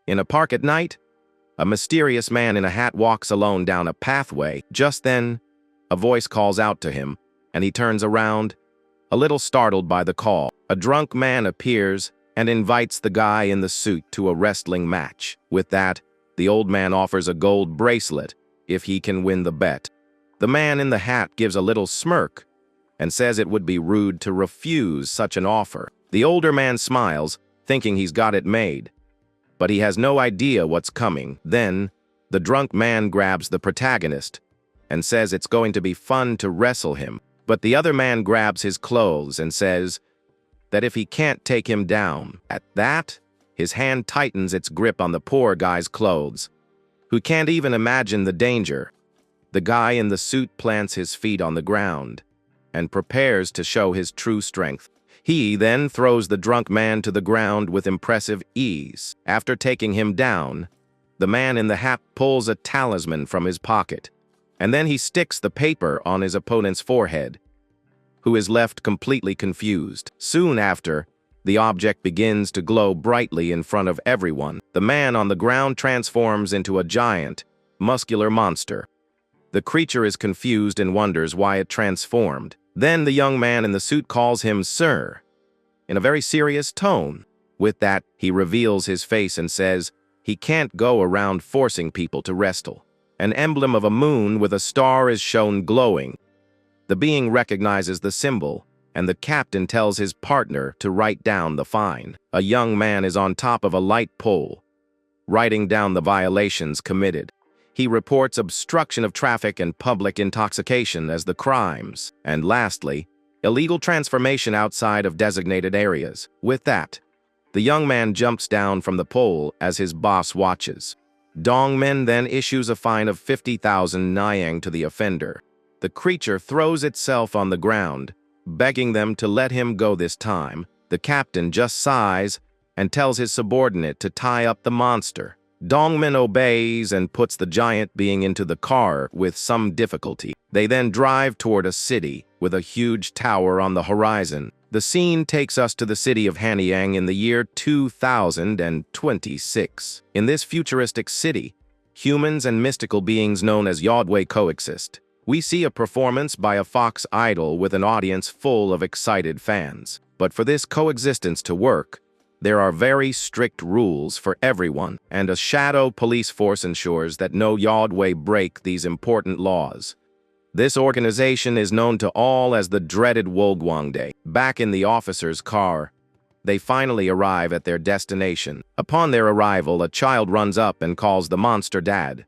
In a park at night, a mysterious man in a hat walks alone down a pathway. Just then, a voice calls out to him, and he turns around, a little startled by the call. A drunk man appears and invites the guy in the suit to a wrestling match. With that, the old man offers a gold bracelet if he can win the bet. The man in the hat gives a little smirk and says it would be rude to refuse such an offer. The older man smiles, thinking he's got it made, but he has no idea what's coming. Then, the drunk man grabs the protagonist and says it's going to be fun to wrestle him. But the other man grabs his clothes and says that if he can't take him down. At that, his hand tightens its grip on the poor guy's clothes, who can't even imagine the danger. The guy in the suit plants his feet on the ground and prepares to show his true strength. He then throws the drunk man to the ground with impressive ease. After taking him down, the man in the hat pulls a talisman from his pocket, and then he sticks the paper on his opponent's forehead, who is left completely confused. Soon after, the object begins to glow brightly in front of everyone. The man on the ground transforms into a giant, muscular monster. The creature is confused and wonders why it transformed. Then the young man in the suit calls him sir, in a very serious tone. With that, he reveals his face and says he can't go around forcing people to wrestle. An emblem of a moon with a star is shown glowing. The being recognizes the symbol, and the captain tells his partner to write down the fine. A young man is on top of a light pole, writing down the violations committed. He reports obstruction of traffic and public intoxication as the crimes. And lastly, illegal transformation outside of designated areas. With that, the young man jumps down from the pole as his boss watches. Dongmin then issues a fine of 50,000 Nyang to the offender. The creature throws itself on the ground, begging them to let him go this time. The captain just sighs and tells his subordinate to tie up the monster. Dongmin obeys and puts the giant being into the car with some difficulty. They then drive toward a city with a huge tower on the horizon. The scene takes us to the city of Hanyang in the year 2026. In this futuristic city, humans and mystical beings known as Yodway coexist. We see a performance by a fox idol with an audience full of excited fans. But for this coexistence to work, there are very strict rules for everyone, and a shadow police force ensures that no Yodway break these important laws. This organization is known to all as the dreaded Wolguangde. Back in the officer's car, they finally arrive at their destination. Upon their arrival, a child runs up and calls the monster dad.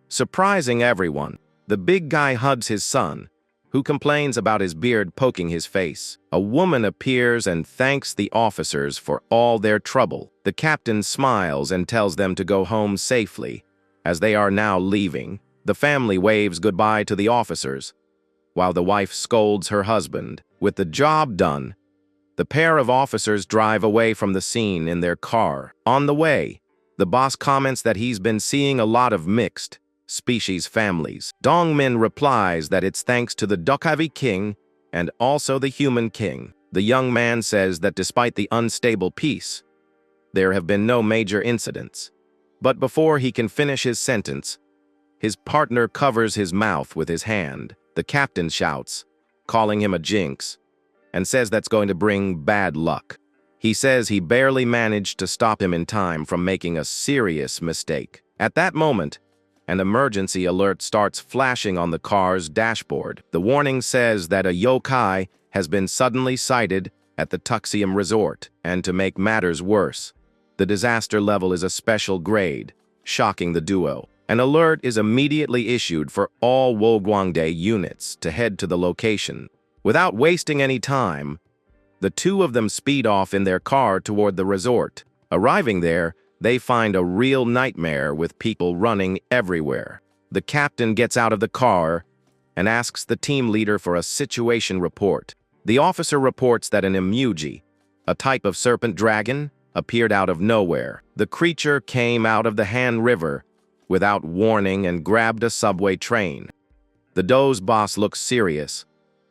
Surprising everyone, the big guy hugs his son, who complains about his beard poking his face. A woman appears and thanks the officers for all their trouble. The captain smiles and tells them to go home safely. As they are now leaving, the family waves goodbye to the officers, while the wife scolds her husband. With the job done, the pair of officers drive away from the scene in their car. On the way, the boss comments that he's been seeing a lot of mixed species families. Dongmin replies that it's thanks to the Dokkaevi king and also the human king. The young man says that despite the unstable peace, there have been no major incidents. But before he can finish his sentence, his partner covers his mouth with his hand. The captain shouts, calling him a jinx, and says that's going to bring bad luck. He says he barely managed to stop him in time from making a serious mistake. At that moment, an emergency alert starts flashing on the car's dashboard. The warning says that a yokai has been suddenly sighted at the Tuxium Resort. And to make matters worse, the disaster level is a special grade, shocking the duo. An alert is immediately issued for all Wolguangde units to head to the location. Without wasting any time, the two of them speed off in their car toward the resort. Arriving there, they find a real nightmare with people running everywhere. The captain gets out of the car and asks the team leader for a situation report. The officer reports that an emuji, a type of serpent dragon, appeared out of nowhere. The creature came out of the Han River without warning and grabbed a subway train. The Do's boss looks serious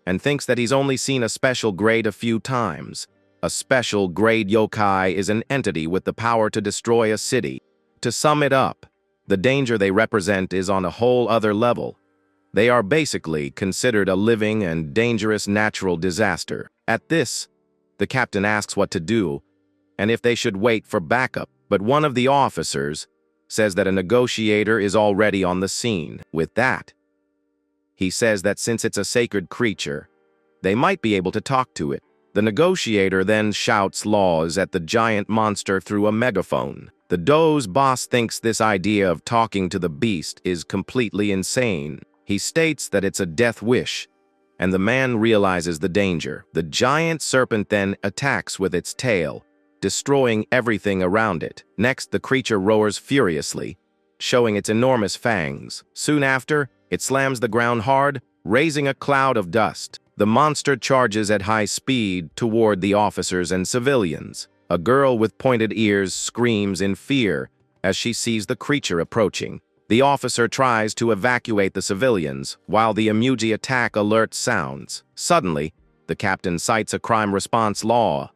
and thinks that he's only seen a special grade a few times. A special grade yokai is an entity with the power to destroy a city. To sum it up, the danger they represent is on a whole other level. They are basically considered a living and dangerous natural disaster. At this, the captain asks what to do and if they should wait for backup, but one of the officers says that a negotiator is already on the scene. With that, he says that since it's a sacred creature, they might be able to talk to it. The negotiator then shouts laws at the giant monster through a megaphone. The Doe's boss thinks this idea of talking to the beast is completely insane. He states that it's a death wish, and the man realizes the danger. The giant serpent then attacks with its tail, destroying everything around it. Next, the creature roars furiously, showing its enormous fangs. Soon after, it slams the ground hard, raising a cloud of dust. The monster charges at high speed toward the officers and civilians. A girl with pointed ears screams in fear as she sees the creature approaching. The officer tries to evacuate the civilians, while the emoji attack alert sounds. Suddenly, the captain cites a crime response law.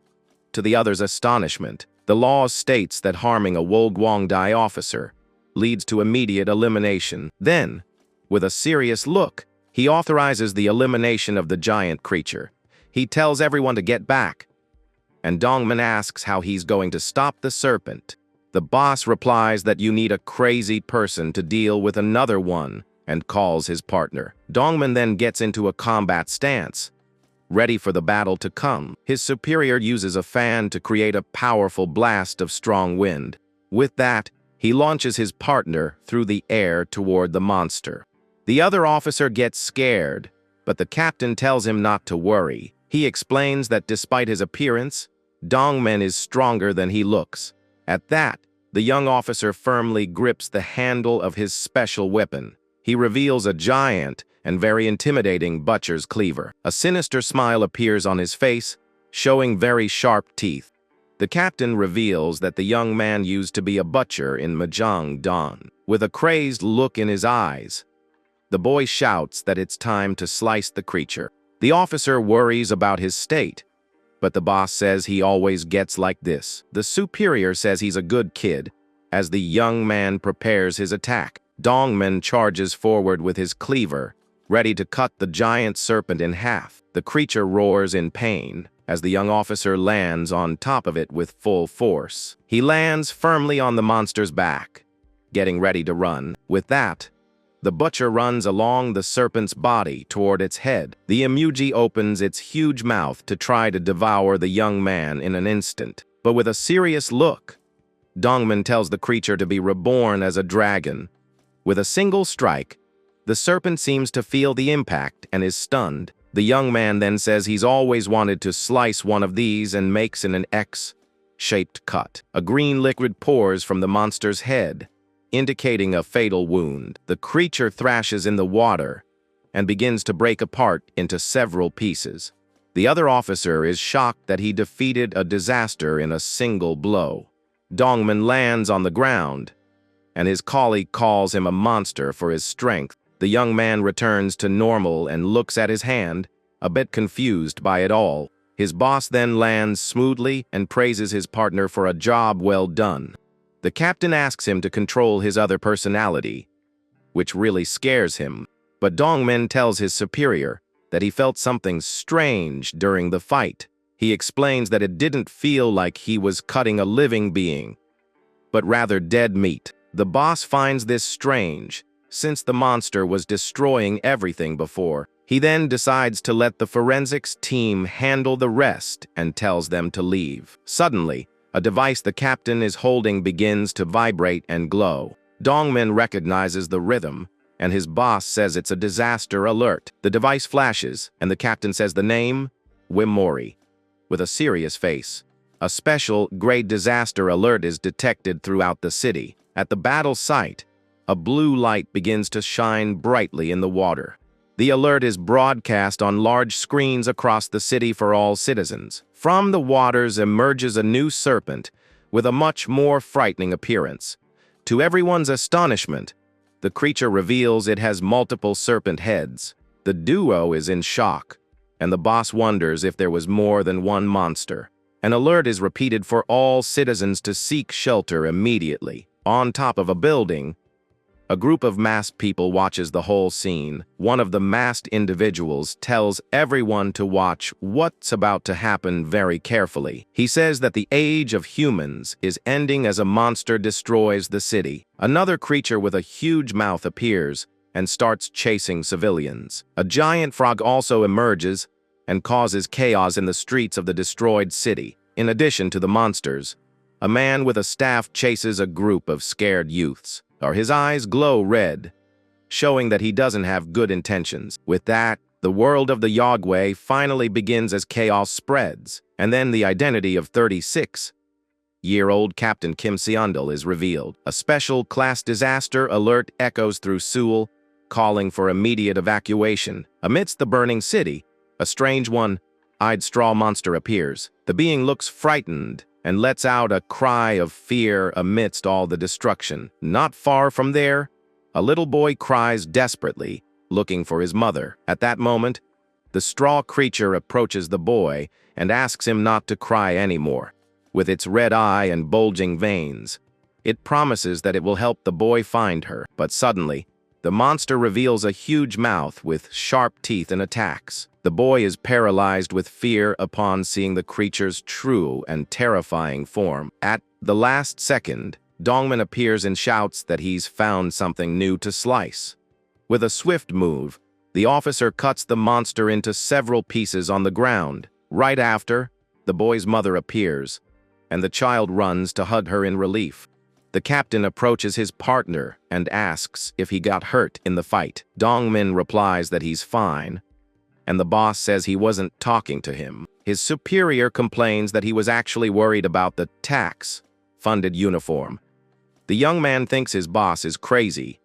To the others' astonishment, the law states that harming a Wolguangdai officer leads to immediate elimination. Then, with a serious look, he authorizes the elimination of the giant creature. He tells everyone to get back, and Dongman asks how he's going to stop the serpent. The boss replies that you need a crazy person to deal with another one and calls his partner. Dongman then gets into a combat stance, ready for the battle to come. His superior uses a fan to create a powerful blast of strong wind. With that, he launches his partner through the air toward the monster. The other officer gets scared, but the captain tells him not to worry. He explains that despite his appearance, Dongman is stronger than he looks. At that, the young officer firmly grips the handle of his special weapon. He reveals a giant and very intimidating butcher's cleaver. A sinister smile appears on his face, showing very sharp teeth. The captain reveals that the young man used to be a butcher in Mahjong-dan. With a crazed look in his eyes, the boy shouts that it's time to slice the creature. The officer worries about his state, but the boss says he always gets like this. The superior says he's a good kid. As the young man prepares his attack, Dongman charges forward with his cleaver, ready to cut the giant serpent in half. The creature roars in pain as the young officer lands on top of it with full force. He lands firmly on the monster's back, getting ready to run. With that, the butcher runs along the serpent's body toward its head. The emoji opens its huge mouth to try to devour the young man in an instant. But with a serious look, Dongman tells the creature to be reborn as a dragon. With a single strike, the serpent seems to feel the impact and is stunned. The young man then says he's always wanted to slice one of these and makes an X-shaped cut. A green liquid pours from the monster's head, indicating a fatal wound. The creature thrashes in the water and begins to break apart into several pieces. The other officer is shocked that he defeated a disaster in a single blow. Dongman lands on the ground, and his colleague calls him a monster for his strength. The young man returns to normal and looks at his hand, a bit confused by it all. His boss then lands smoothly and praises his partner for a job well done. The captain asks him to control his other personality, which really scares him, but Dongman tells his superior that he felt something strange during the fight. He explains that it didn't feel like he was cutting a living being, but rather dead meat. The boss finds this strange, since the monster was destroying everything before. He then decides to let the forensics team handle the rest and tells them to leave. Suddenly, a device the captain is holding begins to vibrate and glow. Dongman recognizes the rhythm, and his boss says it's a disaster alert. The device flashes, and the captain says the name, Wimori. With a serious face, a special grade disaster alert is detected throughout the city. At the battle site, a blue light begins to shine brightly in the water. The alert is broadcast on large screens across the city for all citizens. From the waters emerges a new serpent with a much more frightening appearance. To everyone's astonishment, the creature reveals it has multiple serpent heads. The duo is in shock, and the boss wonders if there was more than one monster. An alert is repeated for all citizens to seek shelter immediately. On top of a building, a group of masked people watches the whole scene. One of the masked individuals tells everyone to watch what's about to happen very carefully. He says that the age of humans is ending as a monster destroys the city. Another creature with a huge mouth appears and starts chasing civilians. A giant frog also emerges and causes chaos in the streets of the destroyed city. In addition to the monsters, a man with a staff chases a group of scared youths. His eyes glow red, showing that he doesn't have good intentions. With that, the world of the Yogwe finally begins as chaos spreads, and then the identity of 36-year-old Captain Kim Seondal is revealed. A special class disaster alert echoes through Seoul, calling for immediate evacuation. Amidst the burning city, a strange one-eyed straw monster appears. The being looks frightened and lets out a cry of fear amidst all the destruction. Not far from there, a little boy cries desperately, looking for his mother. At that moment, the straw creature approaches the boy and asks him not to cry anymore. With its red eye and bulging veins, it promises that it will help the boy find her. But suddenly, the monster reveals a huge mouth with sharp teeth and attacks. The boy is paralyzed with fear upon seeing the creature's true and terrifying form. At the last second, Dongman appears and shouts that he's found something new to slice. With a swift move, the officer cuts the monster into several pieces on the ground. Right after, the boy's mother appears, and the child runs to hug her in relief. The captain approaches his partner and asks if he got hurt in the fight. Dongmin replies that he's fine, and the boss says he wasn't talking to him. His superior complains that he was actually worried about the tax-funded uniform. The young man thinks his boss is crazy,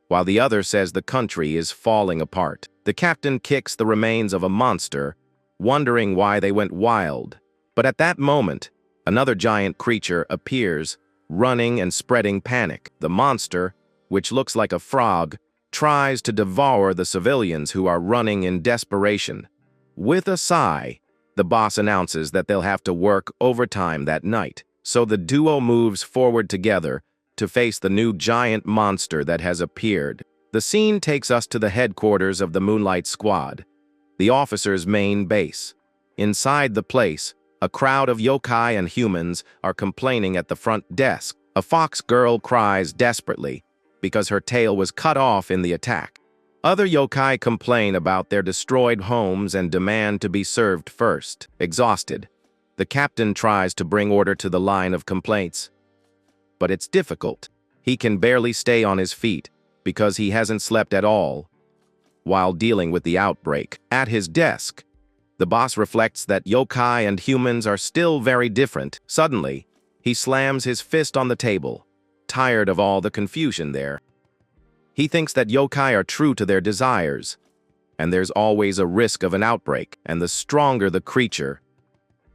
while the other says the country is falling apart. The captain kicks the remains of a monster, wondering why they went wild. But at that moment, another giant creature appears, running and spreading panic. The monster, which looks like a frog, tries to devour the civilians who are running in desperation. With a sigh, the boss announces that they'll have to work overtime that night. So the duo moves forward together to face the new giant monster that has appeared. The scene takes us to the headquarters of the Moonlight Squad, the officer's main base. Inside the place, a crowd of yokai and humans are complaining at the front desk. A fox girl cries desperately because her tail was cut off in the attack. Other yokai complain about their destroyed homes and demand to be served first. Exhausted, the captain tries to bring order to the line of complaints, but it's difficult. He can barely stay on his feet because he hasn't slept at all while dealing with the outbreak. At his desk, the boss reflects that yokai and humans are still very different. Suddenly, he slams his fist on the table, tired of all the confusion there. He thinks that yokai are true to their desires, and there's always a risk of an outbreak, and the stronger the creature,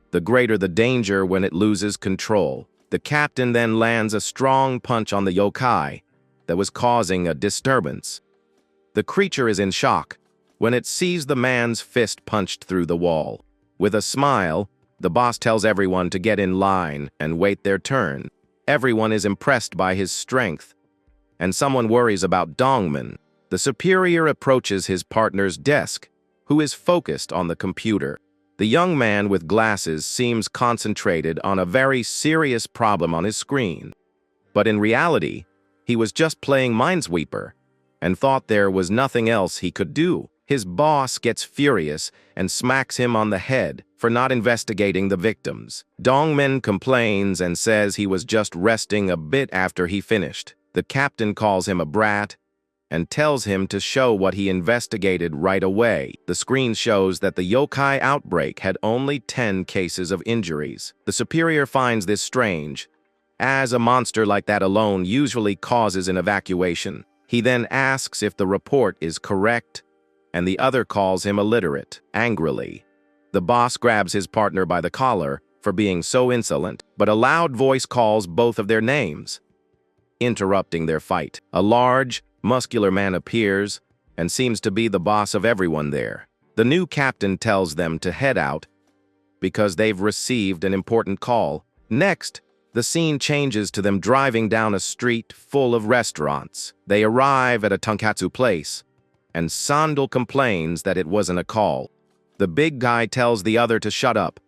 the greater the danger when it loses control. The captain then lands a strong punch on the yokai that was causing a disturbance. The creature is in shock when it sees the man's fist punched through the wall. With a smile, the boss tells everyone to get in line and wait their turn. Everyone is impressed by his strength, and someone worries about Dongman. The superior approaches his partner's desk, who is focused on the computer. The young man with glasses seems concentrated on a very serious problem on his screen. But in reality, he was just playing Minesweeper and thought there was nothing else he could do. His boss gets furious and smacks him on the head for not investigating the victims. Dongmin complains and says he was just resting a bit after he finished. The captain calls him a brat and tells him to show what he investigated right away. The screen shows that the yokai outbreak had only 10 cases of injuries. The superior finds this strange, as a monster like that alone usually causes an evacuation. He then asks if the report is correct, and the other calls him illiterate. Angrily, the boss grabs his partner by the collar for being so insolent, but a loud voice calls both of their names, interrupting their fight. A large, muscular man appears and seems to be the boss of everyone there. The new captain tells them to head out because they've received an important call. Next, the scene changes to them driving down a street full of restaurants. They arrive at a tonkatsu place, and Sandal complains that it wasn't a call. The big guy tells the other to shut up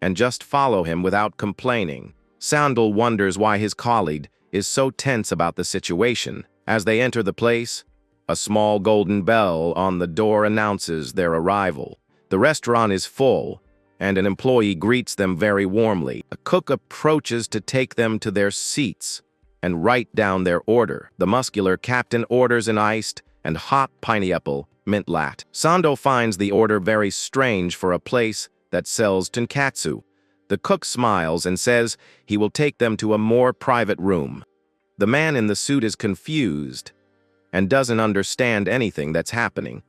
and just follow him without complaining. Sandal wonders why his colleague is so tense about the situation. As they enter the place, a small golden bell on the door announces their arrival. The restaurant is full, and an employee greets them very warmly. A cook approaches to take them to their seats and write down their order. The muscular captain orders an iced and hot pineapple mint latte. Sando finds the order very strange for a place that sells tonkatsu. The cook smiles and says he will take them to a more private room. The man in the suit is confused and doesn't understand anything that's happening.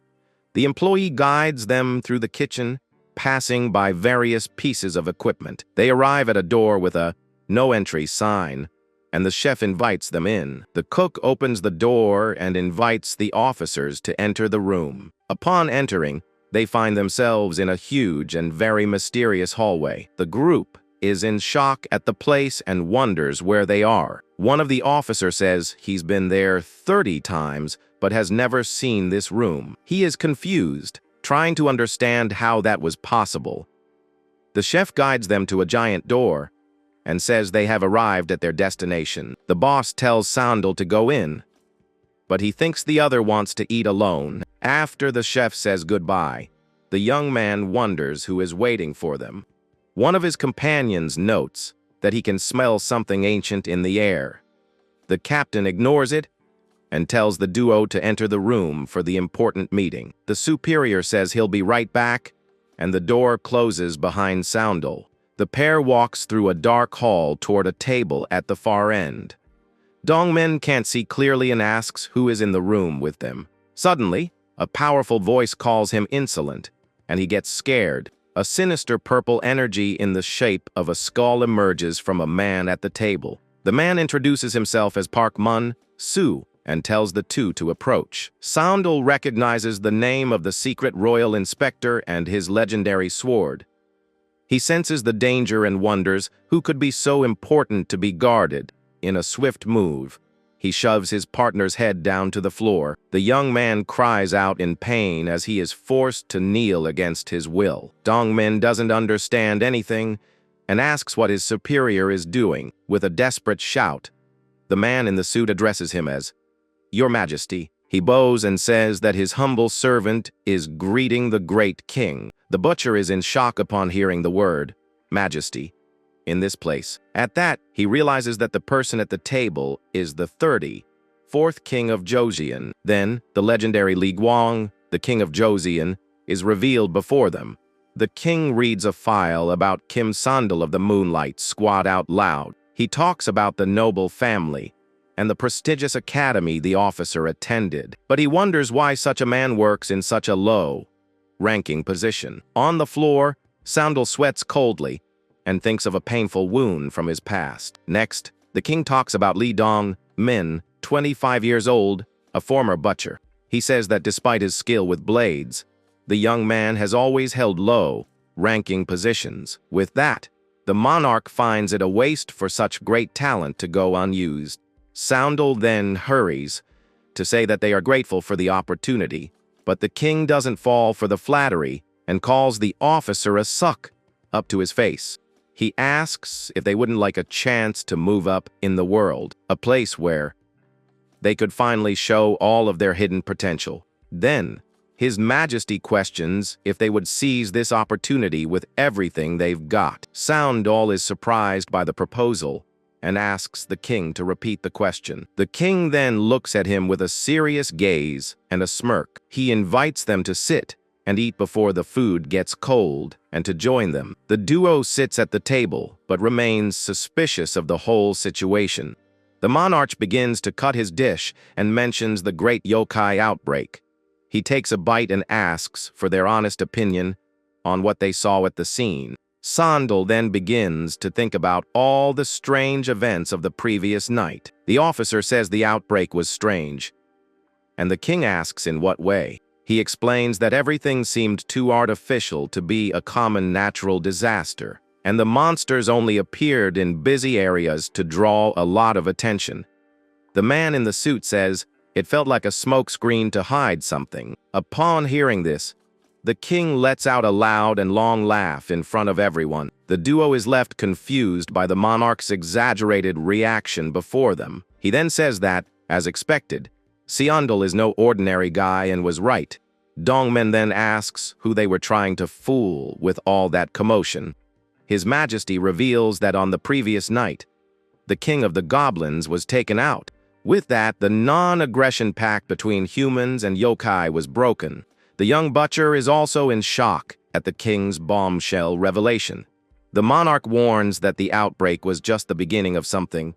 The employee guides them through the kitchen, passing by various pieces of equipment. They arrive at a door with a no entry sign, and the chef invites them in. The cook opens the door and invites the officers to enter the room. Upon entering, they find themselves in a huge and very mysterious hallway. The group is in shock at the place and wonders where they are. One of the officers says he's been there 30 times but has never seen this room. He is confused, trying to understand how that was possible. The chef guides them to a giant door and says they have arrived at their destination. The boss tells Sandal to go in, but he thinks the other wants to eat alone. After the chef says goodbye, the young man wonders who is waiting for them. One of his companions notes that he can smell something ancient in the air. The captain ignores it and tells the duo to enter the room for the important meeting. The superior says he'll be right back, and the door closes behind Sandal. The pair walks through a dark hall toward a table at the far end. Dongmin can't see clearly and asks who is in the room with them. Suddenly, a powerful voice calls him insolent, and he gets scared. A sinister purple energy in the shape of a skull emerges from a man at the table. The man introduces himself as Park Mun-soo and tells the two to approach. Sandal recognizes the name of the secret royal inspector and his legendary sword. He senses the danger and wonders who could be so important to be guarded. In a swift move, he shoves his partner's head down to the floor. The young man cries out in pain as he is forced to kneel against his will. Dongmin doesn't understand anything and asks what his superior is doing. With a desperate shout, the man in the suit addresses him as Your Majesty. He bows and says that his humble servant is greeting the great king. The butcher is in shock upon hearing the word Majesty in this place. At that, he realizes that the person at the table is the 34th king of Joseon. Then, the legendary Li Guang, the king of Joseon, is revealed before them. The king reads a file about Kim Sandal of the Moonlight Squad out loud. He talks about the noble family and the prestigious academy the officer attended, but he wonders why such a man works in such a low-ranking position. On the floor, Sandal sweats coldly and thinks of a painful wound from his past. Next, the king talks about Lee Dong-min, 25 years old, a former butcher. He says that despite his skill with blades, the young man has always held low-ranking positions. With that, the monarch finds it a waste for such great talent to go unused. Sandal then hurries to say that they are grateful for the opportunity, but the king doesn't fall for the flattery and calls the officer a suck up to his face. He asks if they wouldn't like a chance to move up in the world, a place where they could finally show all of their hidden potential. Then, His Majesty questions if they would seize this opportunity with everything they've got. Sandal is surprised by the proposal and asks the king to repeat the question. The king then looks at him with a serious gaze and a smirk. He invites them to sit and eat before the food gets cold, and to join them. The duo sits at the table, but remains suspicious of the whole situation. The monarch begins to cut his dish and mentions the great yokai outbreak. He takes a bite and asks for their honest opinion on what they saw at the scene. Sandal then begins to think about all the strange events of the previous night. The officer says the outbreak was strange, and the king asks in what way. He explains that everything seemed too artificial to be a common natural disaster, and the monsters only appeared in busy areas to draw a lot of attention. The man in the suit says it felt like a smokescreen to hide something. Upon hearing this, the king lets out a loud and long laugh in front of everyone. The duo is left confused by the monarch's exaggerated reaction before them. He then says that, as expected, Seondal is no ordinary guy and was right. Dongmen then asks who they were trying to fool with all that commotion. His Majesty reveals that on the previous night, the king of the goblins was taken out. With that, the non-aggression pact between humans and yokai was broken. The young butcher is also in shock at the king's bombshell revelation. The monarch warns that the outbreak was just the beginning of something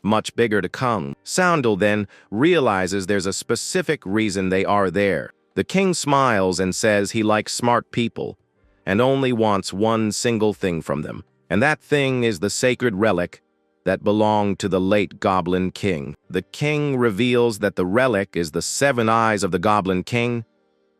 much bigger to come. Seondal then realizes there's a specific reason they are there. The king smiles and says he likes smart people and only wants one single thing from them, and that thing is the sacred relic that belonged to the late Goblin King. The king reveals that the relic is the 7 eyes of the Goblin King,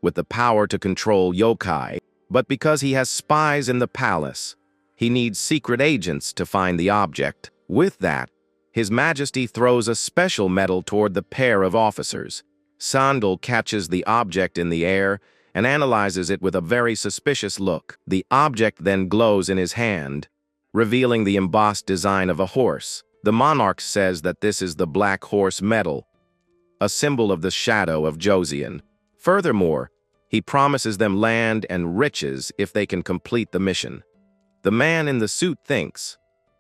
with the power to control yokai, but because he has spies in the palace, he needs secret agents to find the object. With that, His Majesty throws a special medal toward the pair of officers. Seondal catches the object in the air and analyzes it with a very suspicious look. The object then glows in his hand, revealing the embossed design of a horse. The monarch says that this is the Black Horse medal, a symbol of the shadow of Joseon. Furthermore, he promises them land and riches if they can complete the mission. The man in the suit thinks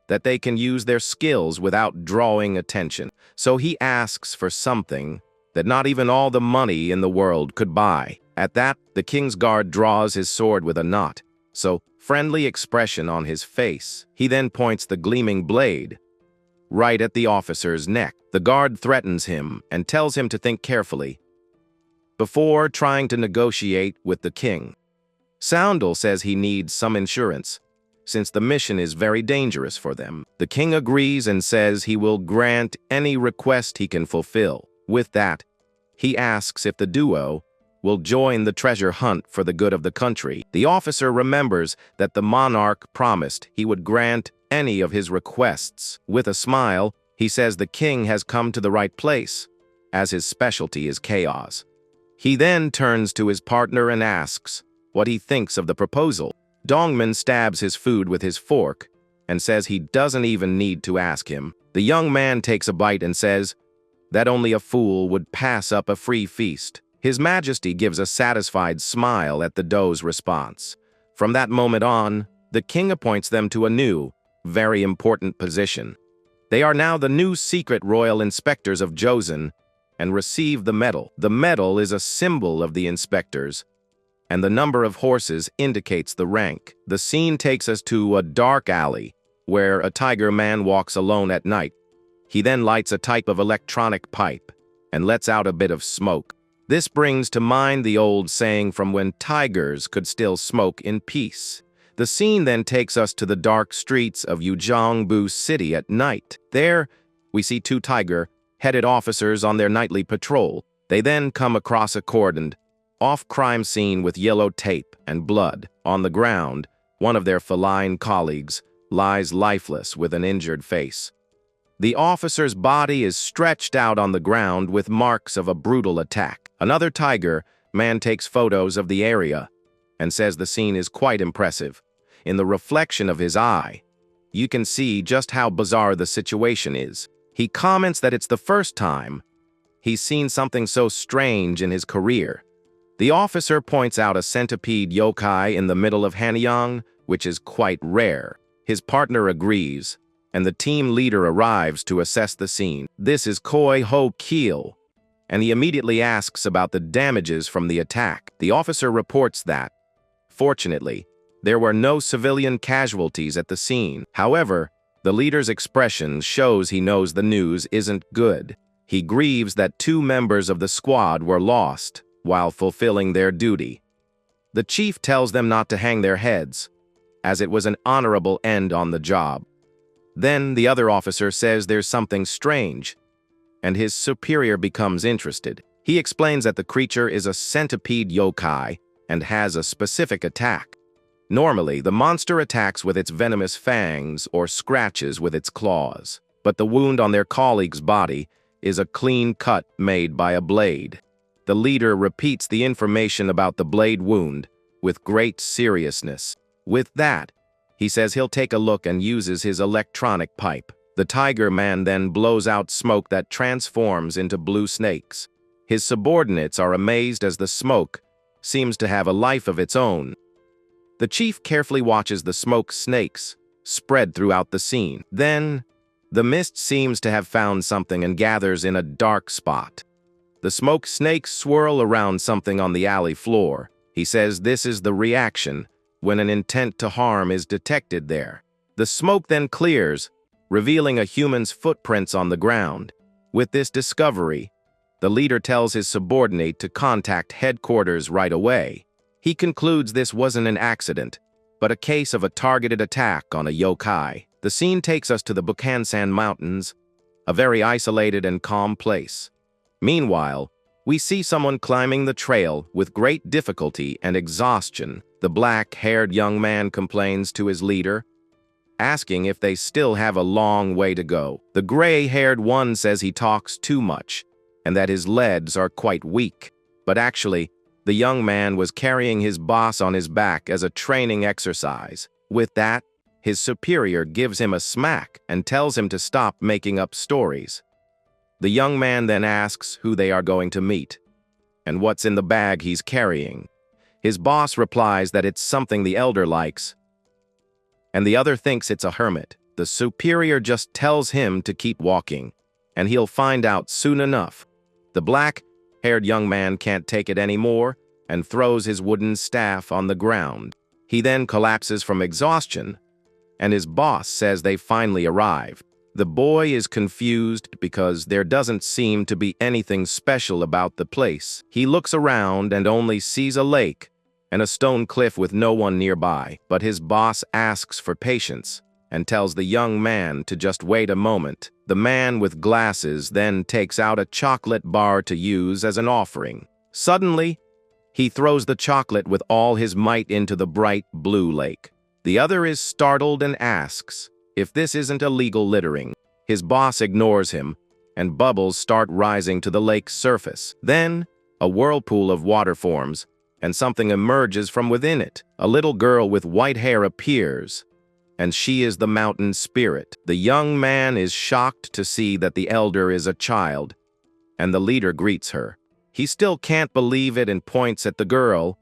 that they can use their skills without drawing attention, so he asks for something that not even all the money in the world could buy. At that, the king's guard draws his sword with a knot, so friendly expression on his face. He then points the gleaming blade right at the officer's neck. The guard threatens him and tells him to think carefully before trying to negotiate with the king. Seondal says he needs some insurance, since the mission is very dangerous for them. The king agrees and says he will grant any request he can fulfill. With that, he asks if the duo will join the treasure hunt for the good of the country. The officer remembers that the monarch promised he would grant any of his requests. With a smile, he says the king has come to the right place, as his specialty is chaos. He then turns to his partner and asks what he thinks of the proposal. Dongman stabs his food with his fork and says he doesn't even need to ask him. The young man takes a bite and says that only a fool would pass up a free feast. His Majesty gives a satisfied smile at the doe's response. From that moment on, the king appoints them to a new, very important position. They are now the new secret royal inspectors of Joseon and receive the medal. The medal is a symbol of the inspectors, and the number of horses indicates the rank. The scene takes us to a dark alley where a tiger man walks alone at night. He then lights a type of electronic pipe and lets out a bit of smoke. This brings to mind the old saying from when tigers could still smoke in peace. The scene then takes us to the dark streets of Ujeongbu City at night. There, we see 2 tiger-headed officers on their nightly patrol. They then come across a cordoned off crime scene with yellow tape and blood. On the ground, one of their feline colleagues lies lifeless with an injured face. The officer's body is stretched out on the ground with marks of a brutal attack. Another tiger man takes photos of the area and says the scene is quite impressive. In the reflection of his eye, you can see just how bizarre the situation is. He comments that it's the first time he's seen something so strange in his career. The officer points out a centipede yokai in the middle of Hanyang, which is quite rare. His partner agrees, and the team leader arrives to assess the scene. This is Koi Ho Keel, and he immediately asks about the damages from the attack. The officer reports that, fortunately, there were no civilian casualties at the scene. However, the leader's expression shows he knows the news isn't good. He grieves that 2 members of the squad were lost while fulfilling their duty. The chief tells them not to hang their heads, as it was an honorable end on the job. Then the other officer says there's something strange, and his superior becomes interested. He explains that the creature is a centipede yokai and has a specific attack. Normally, the monster attacks with its venomous fangs or scratches with its claws, but the wound on their colleague's body is a clean cut made by a blade. The leader repeats the information about the blade wound with great seriousness. With that, he says he'll take a look and uses his electronic pipe. The tiger man then blows out smoke that transforms into blue snakes. His subordinates are amazed as the smoke seems to have a life of its own. The chief carefully watches the smoke snakes spread throughout the scene. Then, the mist seems to have found something and gathers in a dark spot. The smoke snakes swirl around something on the alley floor. He says this is the reaction when an intent to harm is detected there. The smoke then clears, revealing a human's footprints on the ground. With this discovery, the leader tells his subordinate to contact headquarters right away. He concludes this wasn't an accident, but a case of a targeted attack on a yokai. The scene takes us to the Bukhansan Mountains, a very isolated and calm place. Meanwhile, we see someone climbing the trail with great difficulty and exhaustion. The black-haired young man complains to his leader, asking if they still have a long way to go. The gray-haired one says he talks too much and that his legs are quite weak. But actually, the young man was carrying his boss on his back as a training exercise. With that, his superior gives him a smack and tells him to stop making up stories. The young man then asks who they are going to meet and what's in the bag he's carrying. His boss replies that it's something the elder likes, and the other thinks it's a hermit. The superior just tells him to keep walking, and he'll find out soon enough. The black-haired young man can't take it anymore and throws his wooden staff on the ground. He then collapses from exhaustion, and his boss says they finally arrived. The boy is confused because there doesn't seem to be anything special about the place. He looks around and only sees a lake and a stone cliff with no one nearby, but his boss asks for patience and tells the young man to just wait a moment. The man with glasses then takes out a chocolate bar to use as an offering. Suddenly, he throws the chocolate with all his might into the bright blue lake. The other is startled and asks if this isn't illegal littering. His boss ignores him, and bubbles start rising to the lake's surface. Then, a whirlpool of water forms, and something emerges from within it. A little girl with white hair appears, and she is the mountain spirit. The young man is shocked to see that the elder is a child, and the leader greets her. He still can't believe it and points at the girl,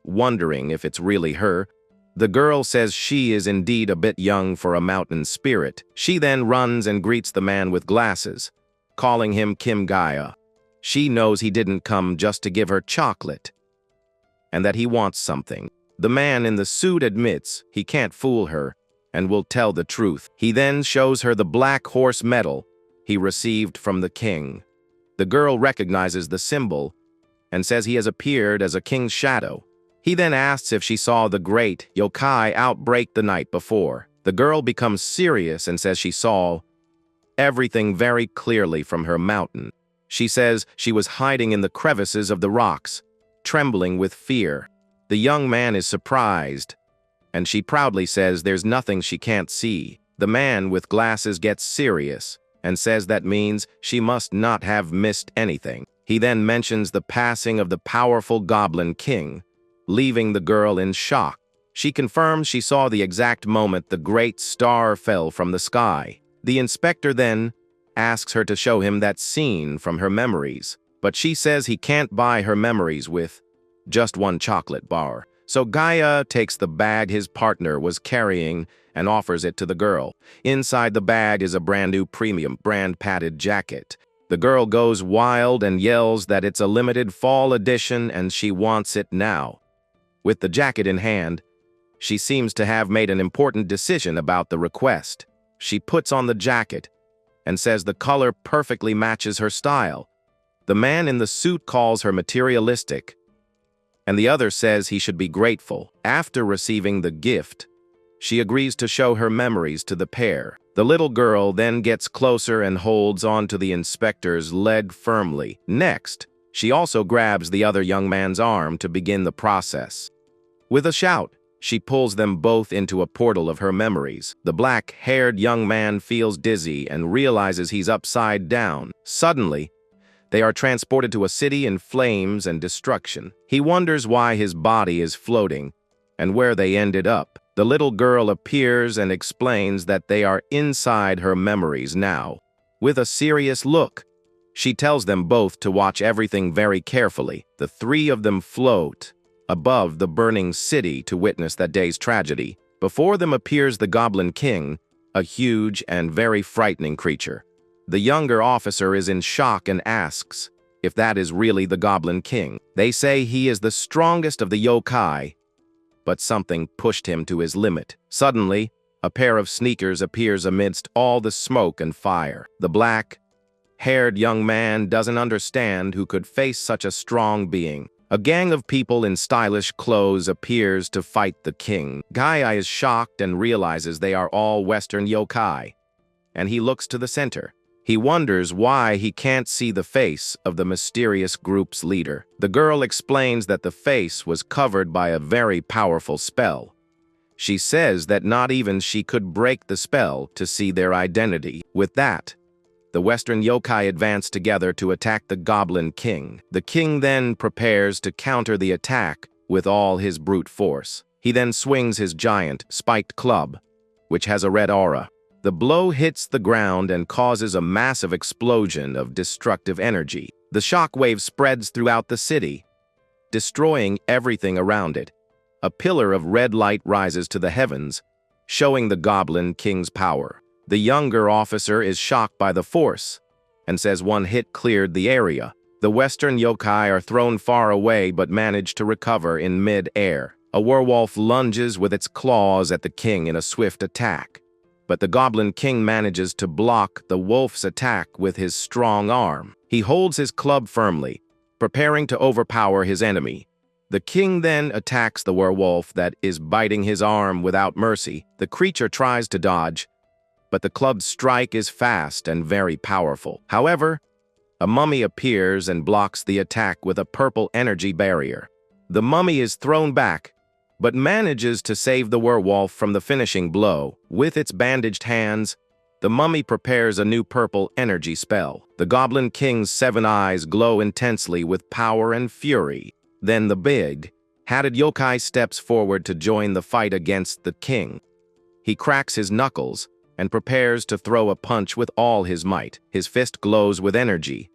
wondering if it's really her. The girl says she is indeed a bit young for a mountain spirit. She then runs and greets the man with glasses, calling him Kim Gaia. She knows he didn't come just to give her chocolate, and that he wants something. The man in the suit admits he can't fool her and will tell the truth. He then shows her the black horse medal he received from the king. The girl recognizes the symbol and says he has appeared as a king's shadow. He then asks if she saw the great yokai outbreak the night before. The girl becomes serious and says she saw everything very clearly from her mountain. She says she was hiding in the crevices of the rocks, trembling with fear. The young man is surprised, and she proudly says there's nothing she can't see. The man with glasses gets serious and says that means she must not have missed anything. He then mentions the passing of the powerful goblin king, leaving the girl in shock. She confirms she saw the exact moment the great star fell from the sky. The inspector then asks her to show him that scene from her memories, but she says he can't buy her memories with just one chocolate bar. So Gaia takes the bag his partner was carrying and offers it to the girl. Inside the bag is a brand new premium brand padded jacket. The girl goes wild and yells that it's a limited fall edition and she wants it now. With the jacket in hand, she seems to have made an important decision about the request. She puts on the jacket and says the color perfectly matches her style. The man in the suit calls her materialistic, and the other says he should be grateful. After receiving the gift, she agrees to show her memories to the pair. The little girl then gets closer and holds onto the inspector's leg firmly. Next, She also grabs the other young man's arm to begin the process. With a shout, she pulls them both into a portal of her memories. The black-haired young man feels dizzy and realizes he's upside down. Suddenly, they are transported to a city in flames and destruction. He wonders why his body is floating and where they ended up. The little girl appears and explains that they are inside her memories now. With a serious look, she tells them both to watch everything very carefully. The three of them float above the burning city to witness that day's tragedy. Before them appears the Goblin King, a huge and very frightening creature. The younger officer is in shock and asks if that is really the Goblin King. They say he is the strongest of the yokai, but something pushed him to his limit. Suddenly, a pair of sneakers appears amidst all the smoke and fire. The black-haired young man doesn't understand who could face such a strong being. A gang of people in stylish clothes appears to fight the king. Gaia is shocked and realizes they are all Western yokai, and he looks to the center. He wonders why he can't see the face of the mysterious group's leader. The girl explains that the face was covered by a very powerful spell. She says that not even she could break the spell to see their identity. With that, the Western yokai advance together to attack the Goblin King. The king then prepares to counter the attack with all his brute force. He then swings his giant, spiked club, which has a red aura. The blow hits the ground and causes a massive explosion of destructive energy. The shockwave spreads throughout the city, destroying everything around it. A pillar of red light rises to the heavens, showing the Goblin King's power. The younger officer is shocked by the force and says one hit cleared the area. The Western yokai are thrown far away but manage to recover in mid-air. A werewolf lunges with its claws at the king in a swift attack, but the Goblin King manages to block the wolf's attack with his strong arm. He holds his club firmly, preparing to overpower his enemy. The king then attacks the werewolf that is biting his arm without mercy. The creature tries to dodge, but the club's strike is fast and very powerful. However, a mummy appears and blocks the attack with a purple energy barrier. The mummy is thrown back, but manages to save the werewolf from the finishing blow. With its bandaged hands, the mummy prepares a new purple energy spell. The Goblin King's 7 eyes glow intensely with power and fury. Then the big-hatted yokai steps forward to join the fight against the king. He cracks his knuckles and prepares to throw a punch with all his might. His fist glows with energy,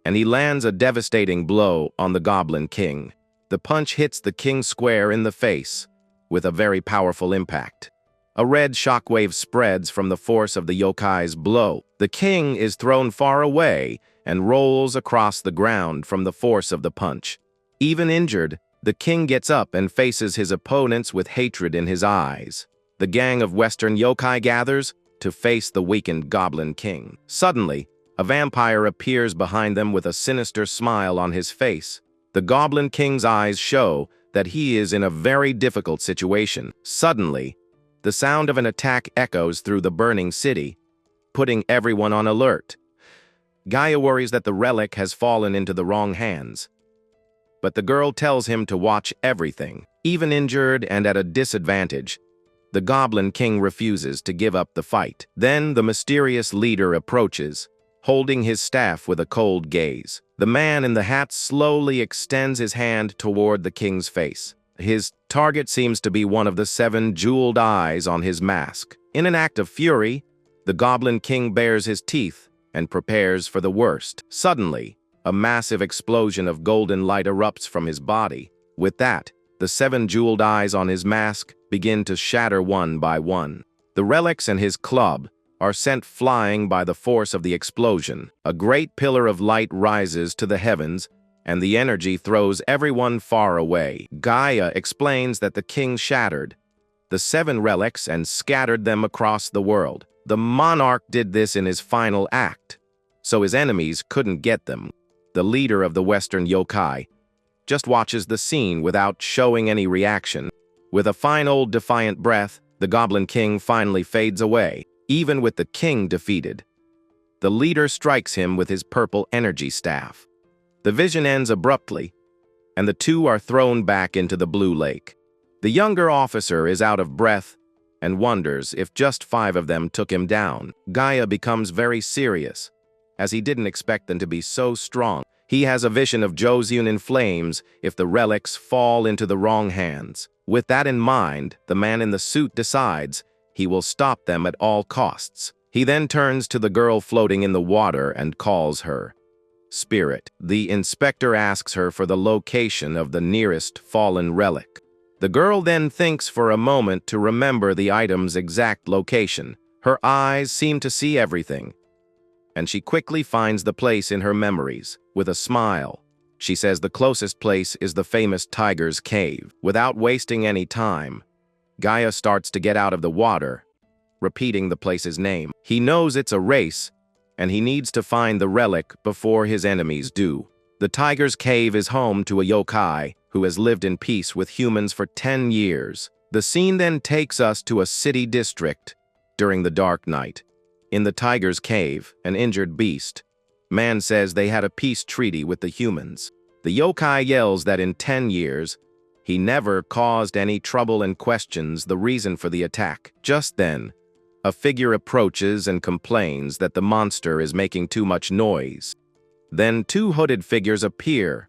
and he lands a devastating blow on the Goblin King. The punch hits the king square in the face with a very powerful impact. A red shockwave spreads from the force of the yokai's blow. The king is thrown far away and rolls across the ground from the force of the punch. Even injured, the king gets up and faces his opponents with hatred in his eyes. The gang of Western yokai gathers to face the weakened Goblin King. Suddenly, a vampire appears behind them with a sinister smile on his face. The Goblin King's eyes show that he is in a very difficult situation. Suddenly, the sound of an attack echoes through the burning city, putting everyone on alert. Gaia worries that the relic has fallen into the wrong hands, but the girl tells him to watch everything. Even injured and at a disadvantage, the Goblin King refuses to give up the fight. Then the mysterious leader approaches, holding his staff with a cold gaze. The man in the hat slowly extends his hand toward the king's face. His target seems to be one of the 7 jeweled eyes on his mask. In an act of fury, the Goblin King bares his teeth and prepares for the worst. Suddenly, a massive explosion of golden light erupts from his body. With that, the 7 jeweled eyes on his mask begin to shatter one by one. The relics and his club are sent flying by the force of the explosion. A great pillar of light rises to the heavens, and the energy throws everyone far away. Gaia explains that the king shattered the 7 relics and scattered them across the world. The monarch did this in his final act, so his enemies couldn't get them. The leader of the Western yokai just watches the scene without showing any reaction. With a final defiant breath, the Goblin King finally fades away. Even with the king defeated, the leader strikes him with his purple energy staff. The vision ends abruptly, and the two are thrown back into the blue lake. The younger officer is out of breath and wonders if just 5 of them took him down. Gaia becomes very serious, as he didn't expect them to be so strong. He has a vision of Joseon in flames if the relics fall into the wrong hands. With that in mind, the man in the suit decides he will stop them at all costs. He then turns to the girl floating in the water and calls her Spirit. The inspector asks her for the location of the nearest fallen relic. The girl then thinks for a moment to remember the item's exact location. Her eyes seem to see everything, and she quickly finds the place in her memories. With a smile, she says the closest place is the famous Tiger's Cave. Without wasting any time, Gaia starts to get out of the water, repeating the place's name. He knows it's a race, and he needs to find the relic before his enemies do. The Tiger's Cave is home to a yokai who has lived in peace with humans for 10 years. The scene then takes us to a city district during the dark night. In the Tiger's Cave, an injured beast man says they had a peace treaty with the humans. The yokai yells that in 10 years, he never caused any trouble and questions the reason for the attack. Just then, a figure approaches and complains that the monster is making too much noise. Then 2 hooded figures appear,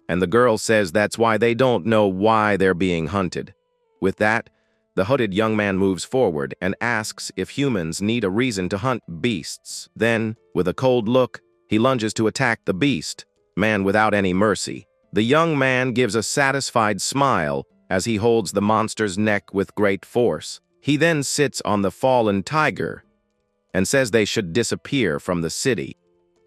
and the girl says that's why they don't know why they're being hunted. With that, the hooded young man moves forward and asks if humans need a reason to hunt beasts. Then, with a cold look, he lunges to attack the beast man without any mercy. The young man gives a satisfied smile as he holds the monster's neck with great force. He then sits on the fallen tiger and says they should disappear from the city.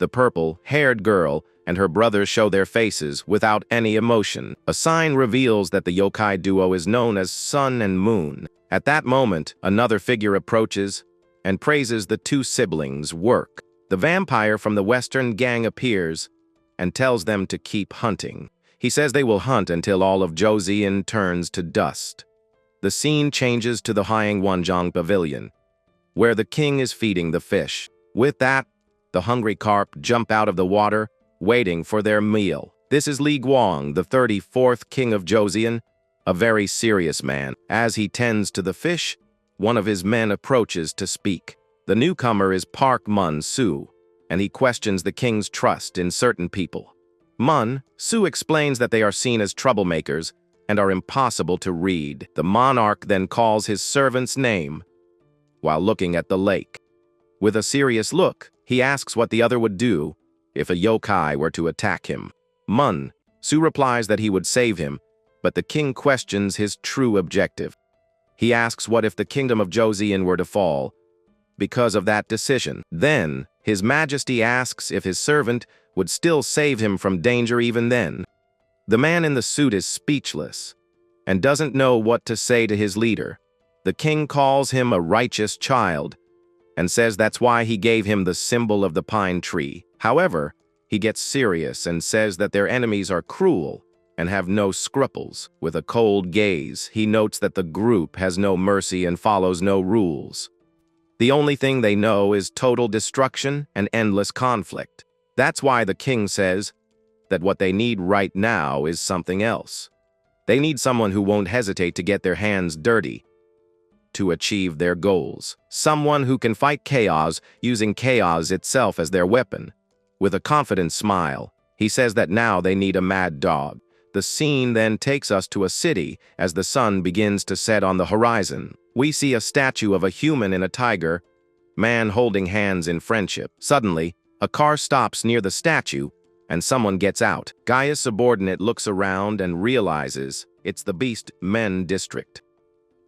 The purple-haired girl and her brothers show their faces without any emotion. A sign reveals that the yokai duo is known as Sun and Moon. At that moment, another figure approaches and praises the 2 siblings' work. The vampire from the Western gang appears and tells them to keep hunting. He says they will hunt until all of Joseon turns to dust. The scene changes to the Hyeongwonjang Pavilion, where the king is feeding the fish. With that, the hungry carp jump out of the water, waiting for their meal. This is Li Guang, the 34th king of Joseon, a very serious man. As he tends to the fish, one of his men approaches to speak. The newcomer is Park Mun-soo, and he questions the king's trust in certain people. Mun-soo explains that they are seen as troublemakers and are impossible to read. The monarch then calls his servant's name while looking at the lake. With a serious look, he asks what the other would do if a yokai were to attack him. Mun-soo replies that he would save him, but the king questions his true objective. He asks what if the kingdom of Joseon were to fall because of that decision. Then, His Majesty asks if his servant would still save him from danger even then. The man in the suit is speechless and doesn't know what to say to his leader. The king calls him a righteous child and says that's why he gave him the symbol of the pine tree. However, he gets serious and says that their enemies are cruel and have no scruples. With a cold gaze, he notes that the group has no mercy and follows no rules. The only thing they know is total destruction and endless conflict. That's why the king says that what they need right now is something else. They need someone who won't hesitate to get their hands dirty to achieve their goals. Someone who can fight chaos using chaos itself as their weapon. With a confident smile, he says that now they need a mad dog. The scene then takes us to a city as the sun begins to set on the horizon. We see a statue of a human and a tiger, man holding hands in friendship. Suddenly, a car stops near the statue and someone gets out. Gaia's subordinate looks around and realizes it's the Beast Men district.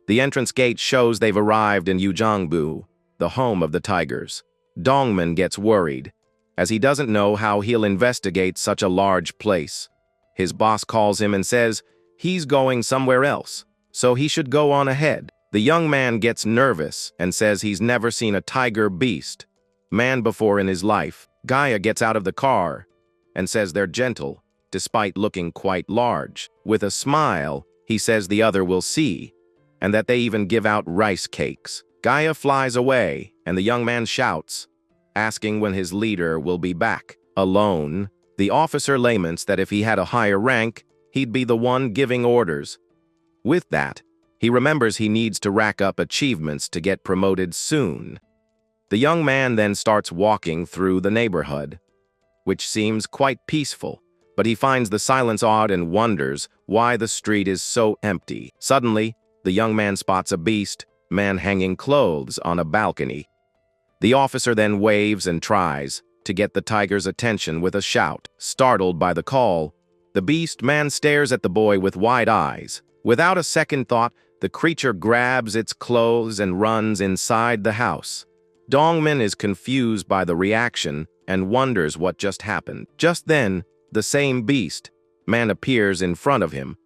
The entrance gate shows they've arrived in Ujeongbu, the home of the tigers. Dongman gets worried, as he doesn't know how he'll investigate such a large place. His boss calls him and says he's going somewhere else, so he should go on ahead. The young man gets nervous and says he's never seen a tiger beast man before in his life. Gaia gets out of the car and says they're gentle, despite looking quite large. With a smile, he says the other will see, and that they even give out rice cakes. Gaia flies away, and the young man shouts, asking when his leader will be back. Alone, The officer laments that if he had a higher rank, he'd be the one giving orders. With that, he remembers he needs to rack up achievements to get promoted soon. The young man then starts walking through the neighborhood, which seems quite peaceful, but he finds the silence odd and wonders why the street is so empty. Suddenly, the young man spots a beast man hanging clothes on a balcony. The officer then waves and tries to get the tiger's attention with a shout. Startled by the call, the beast man stares at the boy with wide eyes. Without a second thought, the creature grabs its clothes and runs inside the house. Dongmin is confused by the reaction and wonders what just happened. Just then, the same beast man appears in front of him,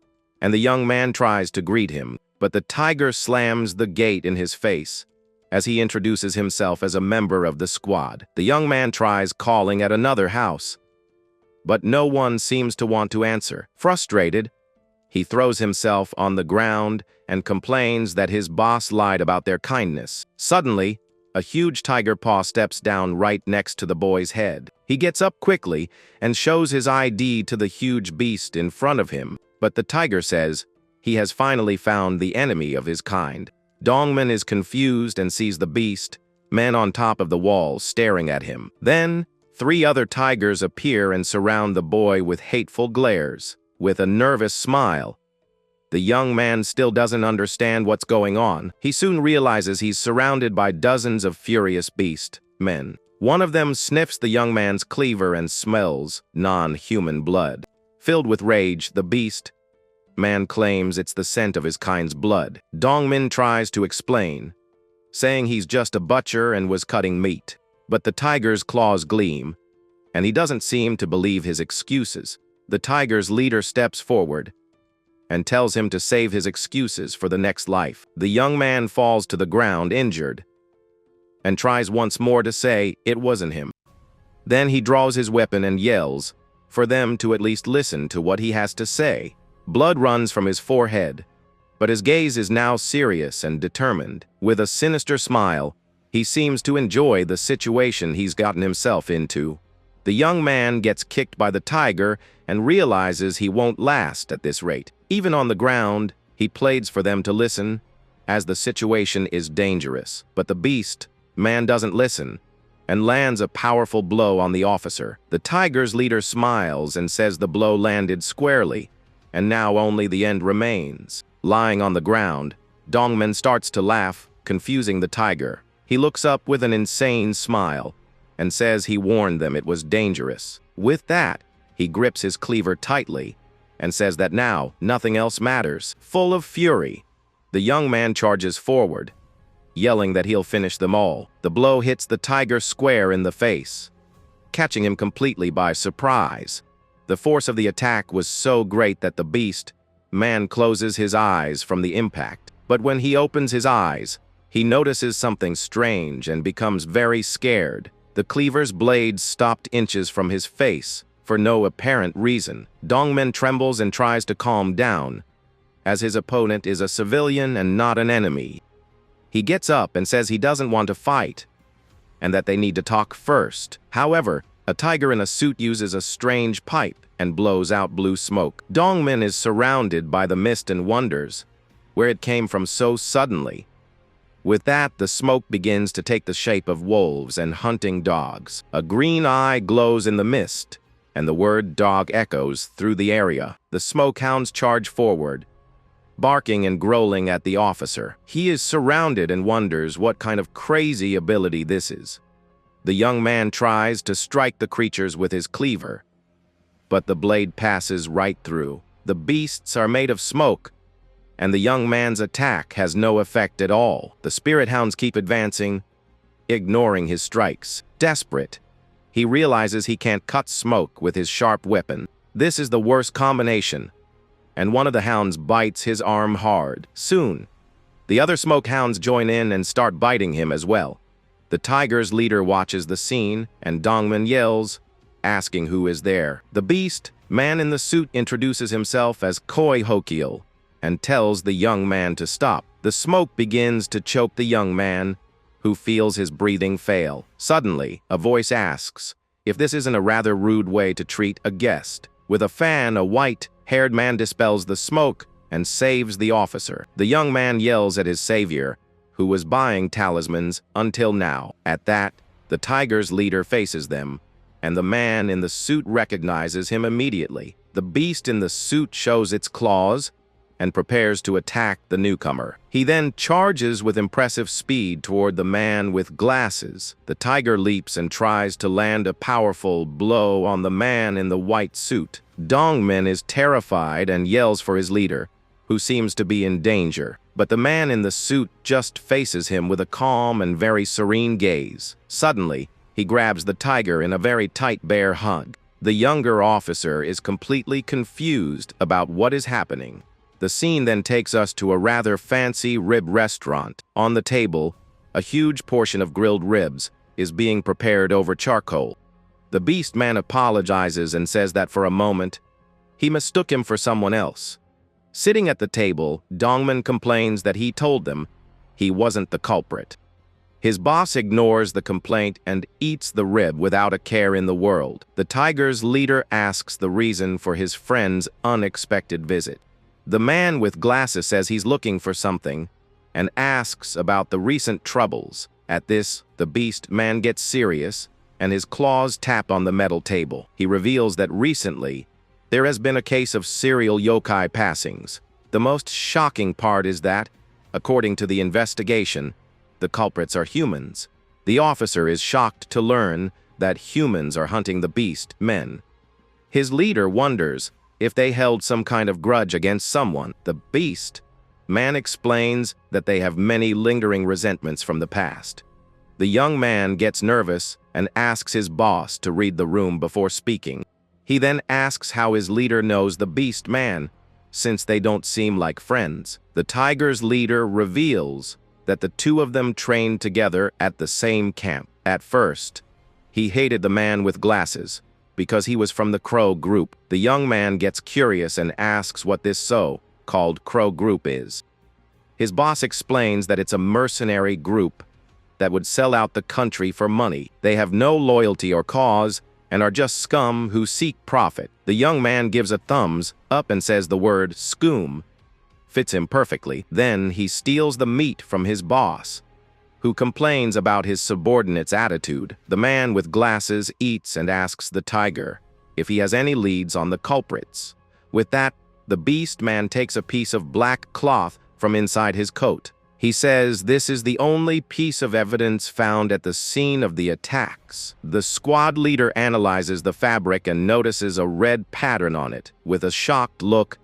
and the young man tries to greet him, but the tiger slams the gate in his face as he introduces himself as a member of the squad. The young man tries calling at another house, but no one seems to want to answer. Frustrated, he throws himself on the ground and complains that his boss lied about their kindness. Suddenly, a huge tiger paw steps down right next to the boy's head. He gets up quickly and shows his ID to the huge beast in front of him, but the tiger says he has finally found the enemy of his kind. Dongmin is confused and sees the beast man on top of the wall staring at him. Then, 3 other tigers appear and surround the boy with hateful glares. With a nervous smile, the young man still doesn't understand what's going on. He soon realizes he's surrounded by dozens of furious beast men. One of them sniffs the young man's cleaver and smells non-human blood. Filled with rage, the beast man claims it's the scent of his kind's blood. Dongmin tries to explain, saying he's just a butcher and was cutting meat. But the tiger's claws gleam, and he doesn't seem to believe his excuses. The tiger's leader steps forward and tells him to save his excuses for the next life. The young man falls to the ground injured and tries once more to say it wasn't him. Then he draws his weapon and yells for them to at least listen to what he has to say. Blood runs from his forehead, but his gaze is now serious and determined. With a sinister smile, he seems to enjoy the situation he's gotten himself into. The young man gets kicked by the tiger and realizes he won't last at this rate. Even on the ground, he pleads for them to listen, as the situation is dangerous. But the beast man doesn't listen and lands a powerful blow on the officer. The tiger's leader smiles and says the blow landed squarely, and now only the end remains. Lying on the ground, Dongmin starts to laugh, confusing the tiger. He looks up with an insane smile and says he warned them it was dangerous. With that, he grips his cleaver tightly and says that now nothing else matters. Full of fury, the young man charges forward, yelling that he'll finish them all. The blow hits the tiger square in the face, catching him completely by surprise. The force of the attack was so great that the beast man closes his eyes from the impact. But when he opens his eyes, he notices something strange and becomes very scared. The cleaver's blade stopped inches from his face for no apparent reason. Dongmin trembles and tries to calm down, as his opponent is a civilian and not an enemy. He gets up and says he doesn't want to fight, and that they need to talk first. However, a tiger in a suit uses a strange pipe and blows out blue smoke. Dongmin is surrounded by the mist and wonders where it came from so suddenly. With that, the smoke begins to take the shape of wolves and hunting dogs. A green eye glows in the mist, and the word dog echoes through the area. The smoke hounds charge forward, barking and growling at the officer. He is surrounded and wonders what kind of crazy ability this is. The young man tries to strike the creatures with his cleaver, but the blade passes right through. The beasts are made of smoke, and the young man's attack has no effect at all. The spirit hounds keep advancing, ignoring his strikes. Desperate, he realizes he can't cut smoke with his sharp weapon. This is the worst combination, and one of the hounds bites his arm hard. Soon, the other smoke hounds join in and start biting him as well. The tiger's leader watches the scene, and Dongmin yells, asking who is there. The beast man in the suit introduces himself as Koi Hokiel and tells the young man to stop. The smoke begins to choke the young man, who feels his breathing fail. Suddenly, a voice asks if this isn't a rather rude way to treat a guest. With a fan, a white-haired man dispels the smoke and saves the officer. The young man yells at his savior, who was buying talismans until now. At that, the tiger's leader faces them, and the man in the suit recognizes him immediately. The beast in the suit shows its claws and prepares to attack the newcomer. He then charges with impressive speed toward the man with glasses. The tiger leaps and tries to land a powerful blow on the man in the white suit. Dongmin is terrified and yells for his leader, who seems to be in danger. But the man in the suit just faces him with a calm and very serene gaze. Suddenly, he grabs the tiger in a very tight bear hug. The younger officer is completely confused about what is happening. The scene then takes us to a rather fancy rib restaurant. On the table, a huge portion of grilled ribs is being prepared over charcoal. The beast man apologizes and says that for a moment, he mistook him for someone else. Sitting at the table, Dongmin complains that he told them he wasn't the culprit. His boss ignores the complaint and eats the rib without a care in the world. The tiger's leader asks the reason for his friend's unexpected visit. The man with glasses says he's looking for something and asks about the recent troubles. At this, the beast man gets serious and his claws tap on the metal table. He reveals that recently, there has been a case of serial yokai passings. The most shocking part is that, according to the investigation, the culprits are humans. The officer is shocked to learn that humans are hunting the beast men. His leader wonders if they held some kind of grudge against someone. The beast man explains that they have many lingering resentments from the past. The young man gets nervous and asks his boss to read the room before speaking. He then asks how his leader knows the beast man, since they don't seem like friends. The tiger's leader reveals that the two of them trained together at the same camp. At first, he hated the man with glasses because he was from the Crow group. The young man gets curious and asks what this so-called Crow group is. His boss explains that it's a mercenary group that would sell out the country for money. They have no loyalty or cause and are just scum who seek profit. The young man gives a thumbs up and says the word "scoom" fits him perfectly. Then he steals the meat from his boss, who complains about his subordinate's attitude. The man with glasses eats and asks the tiger if he has any leads on the culprits. With that, the beast man takes a piece of black cloth from inside his coat. He says this is the only piece of evidence found at the scene of the attacks. The squad leader analyzes the fabric and notices a red pattern on it. With a shocked look,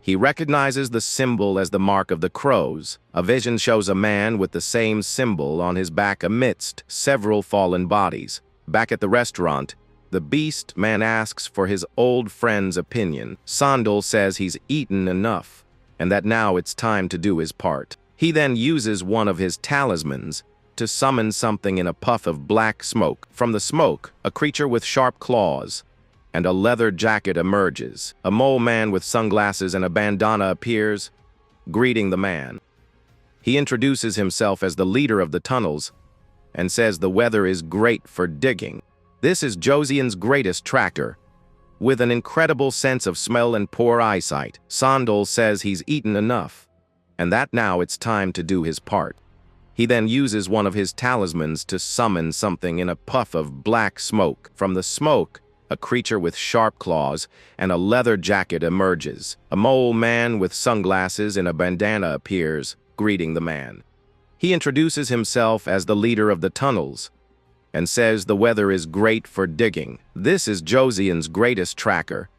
he recognizes the symbol as the mark of the crows. A vision shows a man with the same symbol on his back amidst several fallen bodies. Back at the restaurant, the beast man asks for his old friend's opinion. Sandal says he's eaten enough and that now it's time to do his part. He then uses one of his talismans to summon something in a puff of black smoke. From the smoke, a creature with sharp claws and a leather jacket emerges. A mole man with sunglasses and a bandana appears, greeting the man. He introduces himself as the leader of the tunnels and says the weather is great for digging. This is Joseon's greatest tracker, with an incredible sense of smell and poor eyesight. Sandal says he's eaten enough, and that now it's time to do his part. He then uses one of his talismans to summon something in a puff of black smoke. From the smoke, a creature with sharp claws and a leather jacket emerges. A mole man with sunglasses and a bandana appears, greeting the man. He introduces himself as the leader of the tunnels and says the weather is great for digging. This is Joseon's greatest tracker,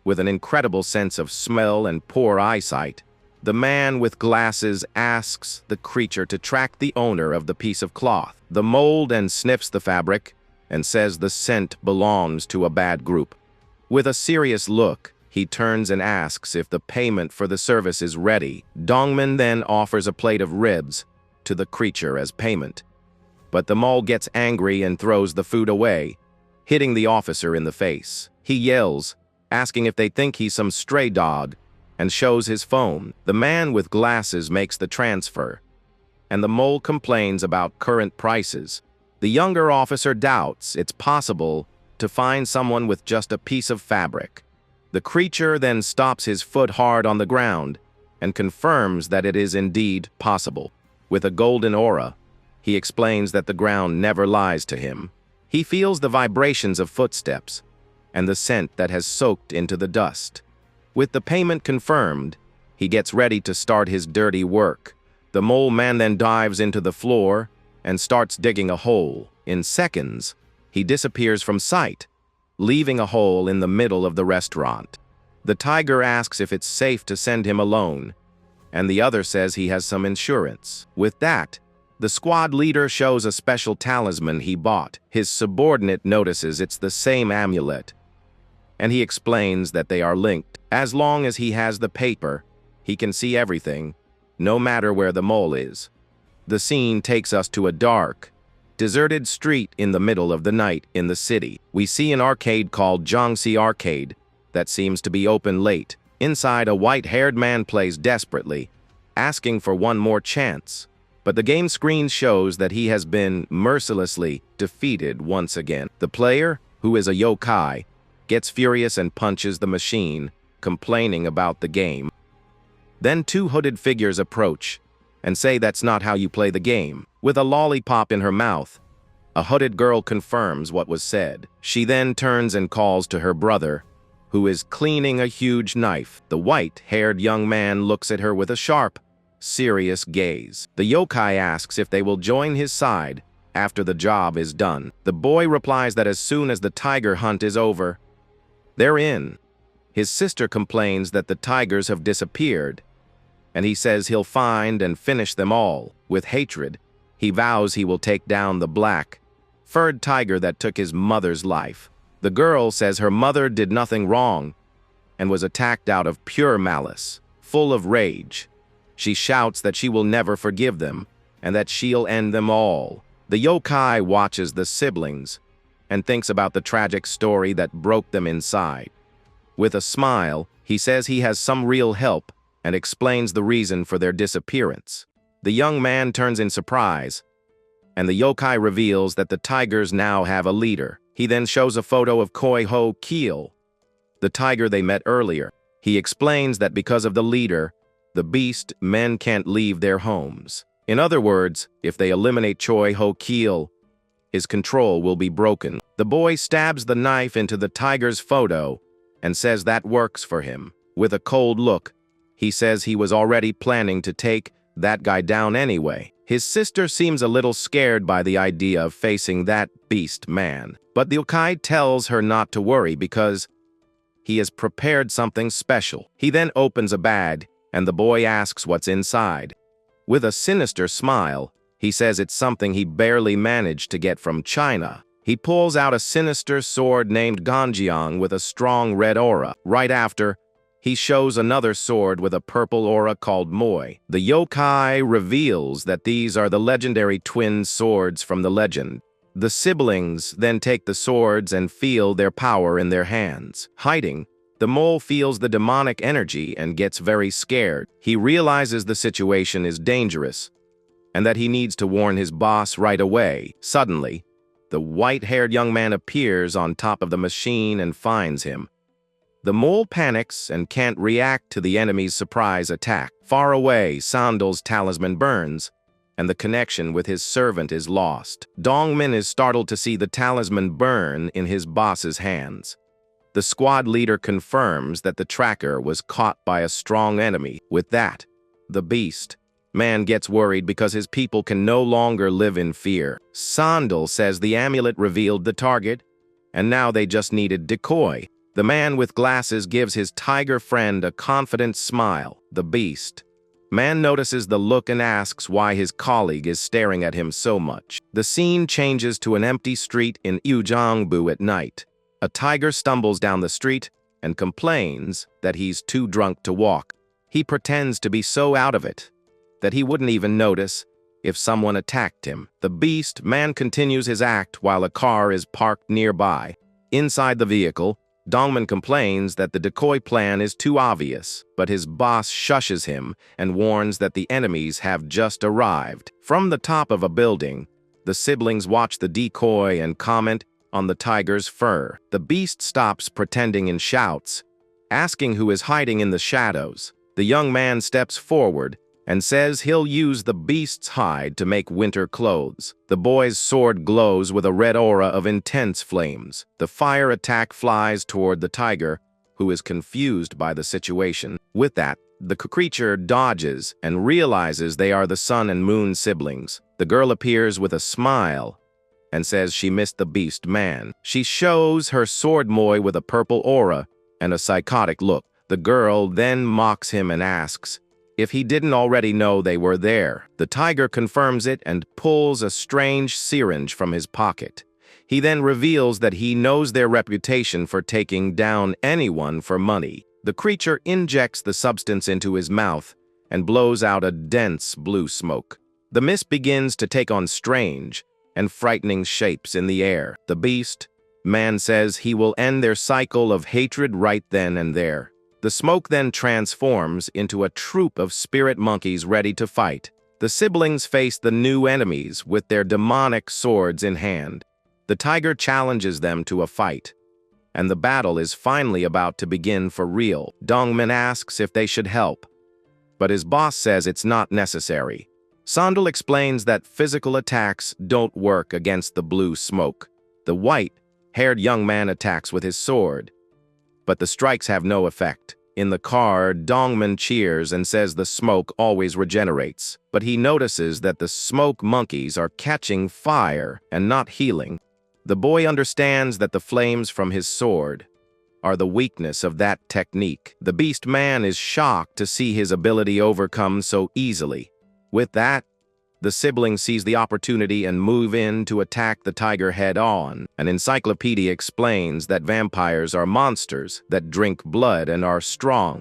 with an incredible sense of smell and poor eyesight. The man with glasses asks the creature to track the owner of the piece of cloth. The mole then sniffs the fabric and says the scent belongs to a bad group. With a serious look, he turns and asks if the payment for the service is ready. Dongmin then offers a plate of ribs to the creature as payment. But the mole gets angry and throws the food away, hitting the officer in the face. He yells, asking if they think he's some stray dog, and shows his phone. The man with glasses makes the transfer, and the mole complains about current prices. The younger officer doubts it's possible to find someone with just a piece of fabric. The creature then stops his foot hard on the ground and confirms that it is indeed possible. With a golden aura, he explains that the ground never lies to him. He feels the vibrations of footsteps and the scent that has soaked into the dust. With the payment confirmed, he gets ready to start his dirty work. The mole man then dives into the floor and starts digging a hole. In seconds, he disappears from sight, leaving a hole in the middle of the restaurant. The tiger asks if it's safe to send him alone, and the other says he has some insurance. With that, the squad leader shows a special talisman he bought. His subordinate notices it's the same amulet, and he explains that they are linked. As long as he has the paper, he can see everything, no matter where the mole is. The scene takes us to a dark, deserted street in the middle of the night in the city. We see an arcade called Jongsi Arcade that seems to be open late. Inside, a white-haired man plays desperately, asking for one more chance. But the game screen shows that he has been mercilessly defeated once again. The player, who is a yokai, gets furious and punches the machine, complaining about the game. Then two hooded figures approach and say that's not how you play the game. With a lollipop in her mouth, a hooded girl confirms what was said. She then turns and calls to her brother, who is cleaning a huge knife. The white-haired young man looks at her with a sharp, serious gaze. The yokai asks if they will join his side after the job is done. The boy replies that as soon as the tiger hunt is over, they're in. His sister complains that the tigers have disappeared, and he says he'll find and finish them all. With hatred, he vows he will take down the black-furred tiger that took his mother's life. The girl says her mother did nothing wrong and was attacked out of pure malice. Full of rage, she shouts that she will never forgive them and that she'll end them all. The yokai watches the siblings and thinks about the tragic story that broke them inside. With a smile, he says he has some real help and explains the reason for their disappearance. The young man turns in surprise, and the yokai reveals that the tigers now have a leader. He then shows a photo of Koi Ho Keel, the tiger they met earlier. He explains that because of the leader, the beast men can't leave their homes. In other words, if they eliminate Choi Ho Keel, his control will be broken. The boy stabs the knife into the tiger's photo and says that works for him. With a cold look, he says he was already planning to take that guy down anyway. His sister seems a little scared by the idea of facing that beast man, but the yokai tells her not to worry because he has prepared something special. He then opens a bag, and the boy asks what's inside. With a sinister smile, he says it's something he barely managed to get from China. He pulls out a sinister sword named Ganjiang with a strong red aura. Right after, he shows another sword with a purple aura called Moi. The yokai reveals that these are the legendary twin swords from the legend. The siblings then take the swords and feel their power in their hands. Hiding, the mole feels the demonic energy and gets very scared. He realizes the situation is dangerous and that he needs to warn his boss right away. Suddenly, the white-haired young man appears on top of the machine and finds him. The mole panics and can't react to the enemy's surprise attack. Far away, Sandal's talisman burns, and the connection with his servant is lost. Dongmin is startled to see the talisman burn in his boss's hands. The squad leader confirms that the tracker was caught by a strong enemy. With that, the beast man gets worried because his people can no longer live in fear. Sandal says the amulet revealed the target, and now they just needed decoy. The man with glasses gives his tiger friend a confident smile. The beast man notices the look and asks why his colleague is staring at him so much. The scene changes to an empty street in Ujiangbu at night. A tiger stumbles down the street and complains that he's too drunk to walk. He pretends to be so out of it that he wouldn't even notice if someone attacked him. The beast man continues his act while a car is parked nearby. Inside the vehicle, Dongman complains that the decoy plan is too obvious, but his boss shushes him and warns that the enemies have just arrived. From the top of a building, the siblings watch the decoy and comment on the tiger's fur. The beast stops pretending and shouts, asking who is hiding in the shadows. The young man steps forward and says he'll use the beast's hide to make winter clothes. The boy's sword glows with a red aura of intense flames. The fire attack flies toward the tiger, who is confused by the situation. With that, the creature dodges and realizes they are the sun and moon siblings. The girl appears with a smile and says she missed the beast man. She shows her sword moy with a purple aura and a psychotic look. The girl then mocks him and asks if he didn't already know they were there. The tiger confirms it and pulls a strange syringe from his pocket. He then reveals that he knows their reputation for taking down anyone for money. The creature injects the substance into his mouth and blows out a dense blue smoke. The mist begins to take on strange and frightening shapes in the air. The beast man says he will end their cycle of hatred right then and there. The smoke then transforms into a troop of spirit monkeys ready to fight. The siblings face the new enemies with their demonic swords in hand. The tiger challenges them to a fight, and the battle is finally about to begin for real. Dongmin asks if they should help, but his boss says it's not necessary. Sandal explains that physical attacks don't work against the blue smoke. The white-haired young man attacks with his sword, but the strikes have no effect. In the car, Dongmin cheers and says the smoke always regenerates, but he notices that the smoke monkeys are catching fire and not healing. The boy understands that the flames from his sword are the weakness of that technique. The beast man is shocked to see his ability overcome so easily. With that, the sibling sees the opportunity and move in to attack the tiger head-on. An encyclopedia explains that vampires are monsters that drink blood and are strong.